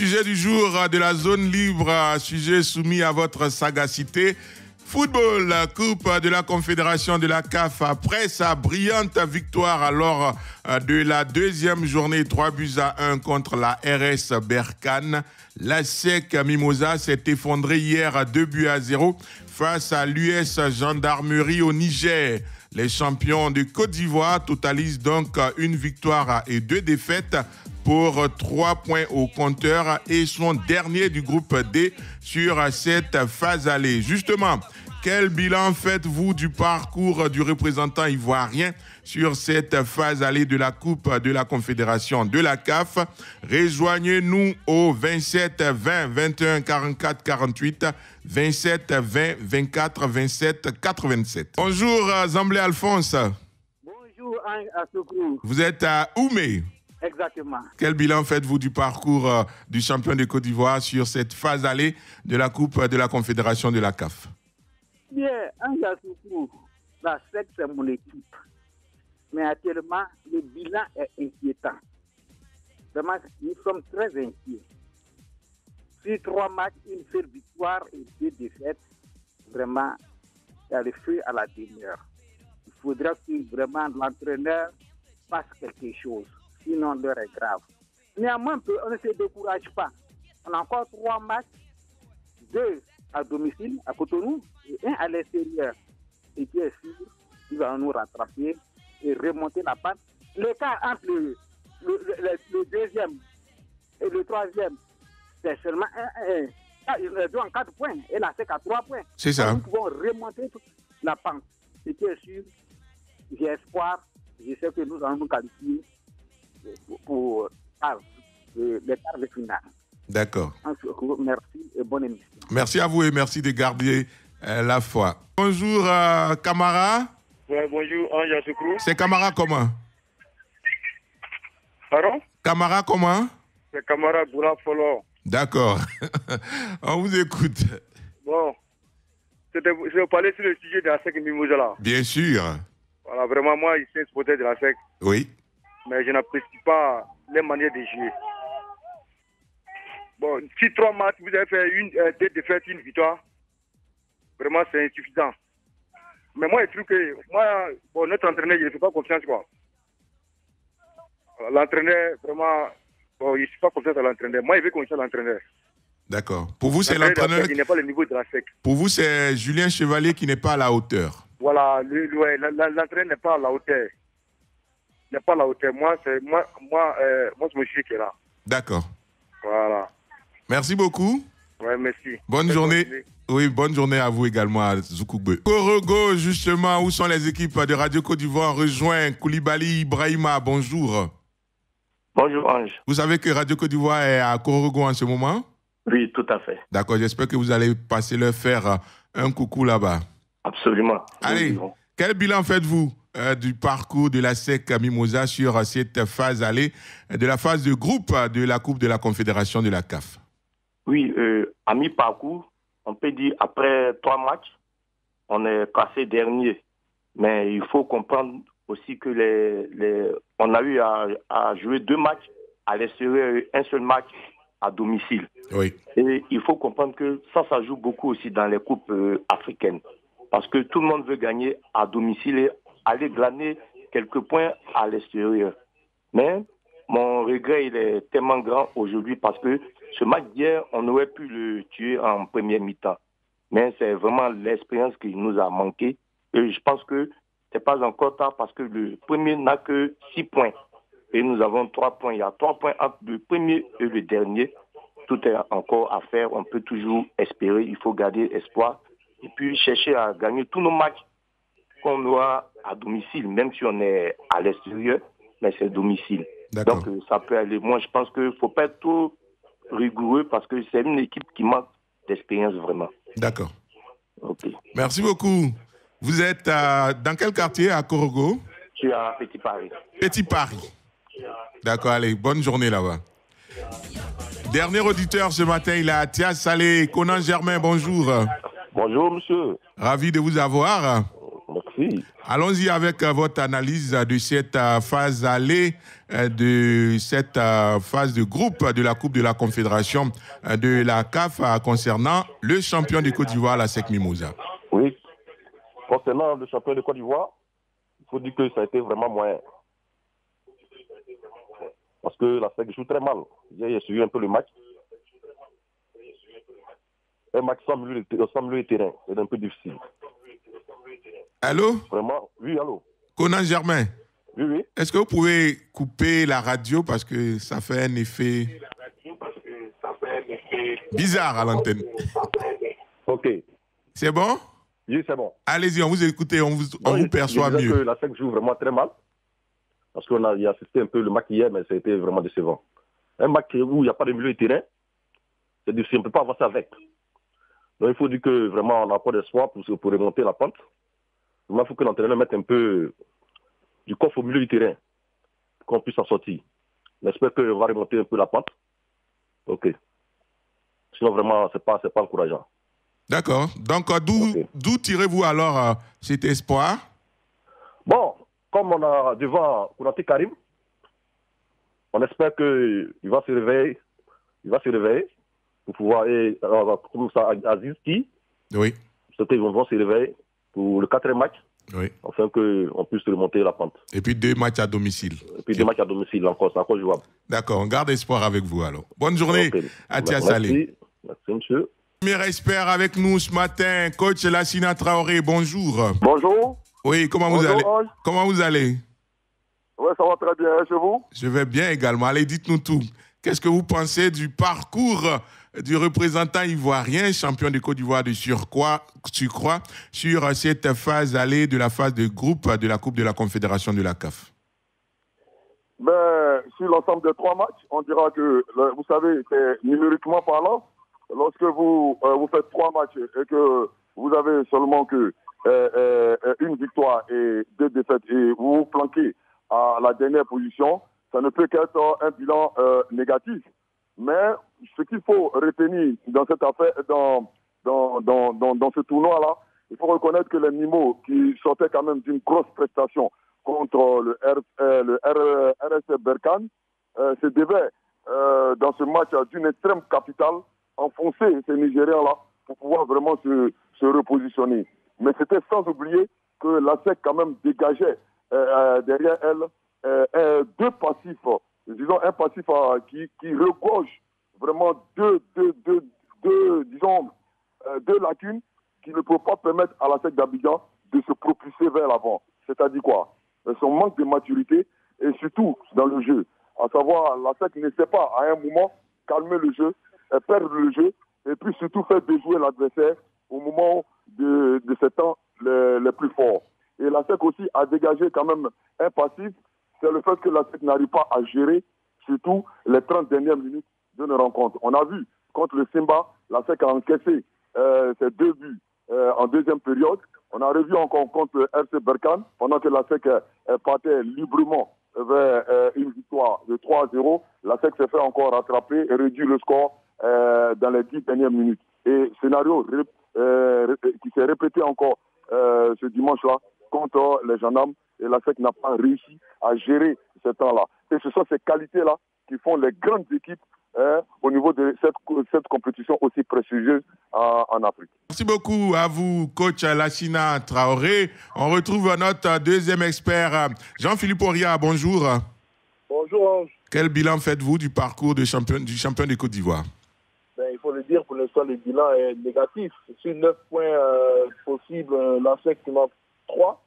Sujet du jour de la zone libre, sujet soumis à votre sagacité. Football, Coupe de la Confédération de la CAF, après sa brillante victoire lors de la deuxième journée, 3-1 contre la RS Berkane. L'ASEC Mimosa s'est effondré hier 2-0 face à l'US Gendarmerie au Niger. Les champions de Côte d'Ivoire totalisent donc une victoire et 2 défaites pour 3 points au compteur et sont derniers du groupe D sur cette phase allée. Justement, quel bilan faites-vous du parcours du représentant ivoirien sur cette phase allée de la Coupe de la Confédération de la CAF? Rejoignez-nous au 27 20 21 44 48, 27 20 24 27 87. Bonjour Zamblé Alphonse. Bonjour Ange Assokrou. Vous êtes à Oumé. Exactement. Quel bilan faites-vous du parcours du champion de Côte d'Ivoire sur cette phase allée de la Coupe de la Confédération de la CAF? Bien, Ange Assokrou, la SEC c'est mon équipe. Mais actuellement, le bilan est inquiétant. Vraiment, nous sommes très inquiets. Sur 3 matchs, une seule victoire et 2 défaites, vraiment, il y a le feu à la demeure. Il faudra que vraiment l'entraîneur fasse quelque chose. Sinon, l'heure est grave. Néanmoins, on ne se décourage pas. On a encore 3 matchs, 2 à domicile, à Cotonou, et 1 à l'extérieur. Et bien sûr, nous allons nous rattraper et remonter la pente. L'écart entre le deuxième et le troisième, c'est seulement 1. Ils ont 4 points et la SEC à 3 points. C'est ça. Nous pouvons remonter la pente. Et bien sûr, j'ai espoir, je sais que nous allons nous qualifier pour les quarts de finale. D'accord. Merci et bonne émission. Merci à vous et merci de garder la foi. Bonjour Camara. Ouais, bonjour Ange Assokrou. C'est Camara comment? Pardon? Camara comment? C'est Camara Boura Folo. D'accord. On vous écoute. Bon, je vais parler sur le sujet de la SEC Mimosa là. Bien sûr. Voilà, vraiment moi, je suis un supporter de la SEC. Oui. Mais je n'apprécie pas les manières de jouer. Bon, si 3 matchs, vous avez fait 2 défaites, 1 victoire, vraiment c'est insuffisant. Mais moi, je trouve que notre entraîneur, il ne fait pas confiance, quoi. L'entraîneur, vraiment, je ne suis pas confiant à l'entraîneur. Moi, il veut qu'on soit l'entraîneur. D'accord. Pour vous, c'est l'entraîneur. Il n'est pas le niveau de la SEC. Pour vous, c'est Julien Chevalier qui n'est pas à la hauteur. Voilà, l'entraîneur n'est pas à la hauteur. Il n'est pas à la hauteur. Moi, c'est monsieur qui est là. D'accord. Voilà. Merci beaucoup. Ouais, merci. Bonne journée. Oui, bonne journée à vous également à Zoukougbe. Korogo, justement, où sont les équipes de Radio Côte d'Ivoire? Rejoint Koulibaly Ibrahima. Bonjour. Bonjour Ange. Vous savez que Radio Côte d'Ivoire est à Korogo en ce moment? Oui, tout à fait. D'accord, j'espère que vous allez passer leur faire un coucou là-bas. Absolument. Allez, quel bilan faites-vous du parcours de la SEC Mimosa sur cette phase allée de la phase de groupe de la Coupe de la Confédération de la CAF? Oui, à mi-parcours, on peut dire après 3 matchs, on est passé dernier. Mais il faut comprendre aussi que on a eu à jouer 2 matchs à l'extérieur et 1 seul match à domicile. Oui. Et il faut comprendre que ça joue beaucoup aussi dans les coupes africaines. Parce que tout le monde veut gagner à domicile et aller glaner quelques points à l'extérieur. Mais mon regret, il est tellement grand aujourd'hui parce que ce match d'hier, on aurait pu le tuer en première mi-temps. Mais c'est vraiment l'expérience qui nous a manqué. Et je pense que ce n'est pas encore tard parce que le premier n'a que 6 points. Et nous avons 3 points. Il y a 3 points entre le premier et le dernier. Tout est encore à faire. On peut toujours espérer. Il faut garder espoir. Et puis chercher à gagner tous nos matchs qu'on aura à domicile, même si on est à l'extérieur, mais c'est domicile. Donc ça peut aller. Moi, je pense qu'il ne faut pas être trop rigoureux parce que c'est une équipe qui manque d'expérience vraiment. D'accord. Ok. Merci beaucoup. Vous êtes dans quel quartier à Korogo? Je suis à Petit Paris. Petit Paris. D'accord, allez, bonne journée là-bas. Dernier auditeur ce matin, il est à Thias Salé. Conan Germain, bonjour. Bonjour, monsieur. Ravi de vous avoir. Merci. Allons-y avec votre analyse de cette phase allée, de cette phase de groupe de la Coupe de la Confédération de la CAF concernant le champion de Côte d'Ivoire, la SEC Mimosa. Oui. Concernant le champion de Côte d'Ivoire, il faut dire que ça a été vraiment moyen. Parce que la SEC joue très mal. J'ai suivi un peu le match. Un match sans milieu de terrain, c'est un peu difficile. Allô? Vraiment? Oui, allô? Conan Germain? Oui, oui. Est-ce que vous pouvez couper la radio parce que ça fait un effet bizarre à l'antenne? Ok. C'est bon? Oui, c'est bon. Allez-y, on vous écoute, on vous perçoit je mieux. Que la SEC joue vraiment très mal. Parce qu'on a assisté un peu le match hier, mais ça a été vraiment décevant. Un match où il n'y a pas de milieu de terrain, c'est difficile, on ne peut pas avancer avec. Donc il faut dire que vraiment on n'a pas d'espoir pour remonter la pente. Il faut que l'entraîneur mette un peu du coffre au milieu du terrain pour qu'on puisse en sortir. J'espère qu'on va remonter un peu la pente. Ok. Sinon vraiment, c'est pas encourageant. D'accord. Donc d'où tirez-vous alors cet espoir? Bon, comme on a devant Konaté Karim, on espère qu'il va se réveiller. Il va se réveiller pour pouvoir, comme ça, Aziz qui, oui, c'est qu'ils vont se réveiller pour le 4e match, oui, afin qu'on puisse remonter la pente. Et puis 2 matchs à domicile. Et puis 2 matchs à domicile encore, c'est encore jouable. D'accord, on garde espoir avec vous alors. Bonne journée, Atia Salé. Merci, monsieur. Premier expert avec nous ce matin, coach Lassina Traoré, bonjour. Bonjour. Oui, comment vous allez? Comment vous allez? Oui, ça va très bien, chez vous? Je vais bien également. Allez, dites-nous tout. Qu'est-ce que vous pensez du parcours du représentant ivoirien, champion de Côte d'Ivoire de surcroît, sur cette phase allée de la phase de groupe de la Coupe de la Confédération de la CAF? Sur l'ensemble des 3 matchs, on dira que, vous savez, c'est numériquement parlant, lorsque vous faites 3 matchs et que vous avez seulement que une victoire et 2 défaites et vous vous planquez à la dernière position, ça ne peut qu'être un bilan négatif. Mais ce qu'il faut retenir dans cette affaire, dans ce tournoi-là, il faut reconnaître que les Mimos, qui sortaient quand même d'une grosse prestation contre le RS Berkane, se devaient, dans ce match d'une extrême capitale, enfoncer ces Nigériens-là pour pouvoir vraiment se repositionner. Mais c'était sans oublier que la SEC quand même dégageait derrière elle 2 passifs, disons un passif qui regorge vraiment deux lacunes qui ne peuvent pas permettre à la SEC d'Abidjan de se propulser vers l'avant. C'est-à-dire quoi? Son manque de maturité et surtout dans le jeu. À savoir, la SEC ne sait pas à un moment calmer le jeu, perdre le jeu et puis surtout faire déjouer l'adversaire au moment de ses temps les plus forts. Et la SEC aussi a dégagé quand même un passif, c'est le fait que la SEC n'arrive pas à gérer surtout les 30 dernières minutes d'une rencontre. On a vu contre le Simba, la SEC a encaissé ses 2 buts en deuxième période. On a revu encore contre le RC Berkane, pendant que la SEC partait librement vers une victoire de 3-0. La SEC s'est fait encore rattraper et réduit le score dans les 10 dernières minutes. Et scénario qui s'est répété encore ce dimanche-là contre les gendarmes, et la SEC n'a pas réussi à gérer ce temps-là. Et ce sont ces qualités-là qui font les grandes équipes au niveau de cette compétition aussi prestigieuse en Afrique. Merci beaucoup à vous, coach Lassina Traoré. On retrouve notre deuxième expert, Jean-Philippe Oria. Bonjour. Bonjour, Ange. Quel bilan faites-vous du parcours du champion de Côte d'Ivoire? Il faut le dire, pour l'instant, le bilan est négatif. Sur 9 points possibles, la SEC en a 3.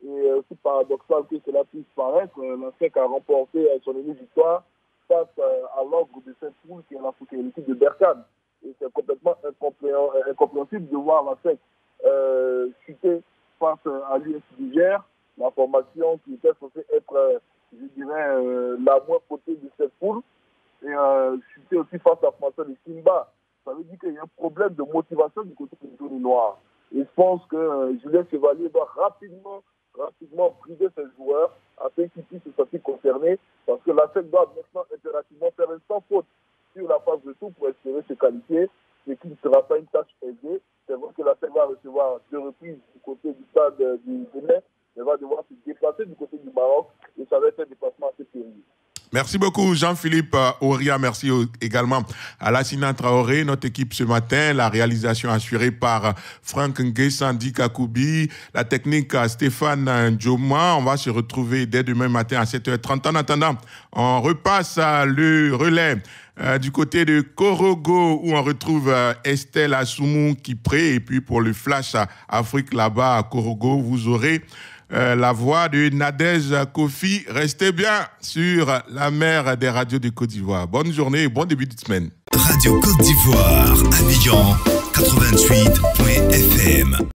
Et aussi paradoxal que cela puisse paraître, la SEC a remporté son unique victoire face à l'ogre de cette poule qui est l'équipe de Berkane. Et c'est complètement incompréhensible de voir la SEC chuter face à l'US Niger, la formation qui était censée être, je dirais, la moins cotée de cette poule. Et chuter aussi face à François de Simba. Ça veut dire qu'il y a un problème de motivation du côté du jaune noir. Et je pense que Julien Chevalier doit rapidement priver ses joueurs afin qu'ils puissent se sentir concernés, parce que la SEC doit maintenant impérativement faire un sans faute sur la phase de tout pour espérer se qualifier. ce qui ne sera pas une tâche aisée. C'est vrai que la SEC va recevoir 2 reprises du côté du stade du Bénin. Elle va devoir se déplacer du côté du Maroc et ça va être un déplacement assez périlleux. Merci beaucoup Jean-Philippe Auria, merci également à Lassina Traoré, notre équipe ce matin, la réalisation assurée par Franck Nguesandi Kakoubi, la technique Stéphane Ndjoma. On va se retrouver dès demain matin à 7h30. En attendant, on repasse le relais du côté de Korogo où on retrouve Estelle Assoumou Kipré et puis pour le Flash Afrique là-bas à Korogo, vous aurez la voix de Nadège Kofi. Restez bien sur la mer des radios de Côte d'Ivoire. Bonne journée et bon début de semaine. Radio Côte d'Ivoire, Abidjan 88.fm.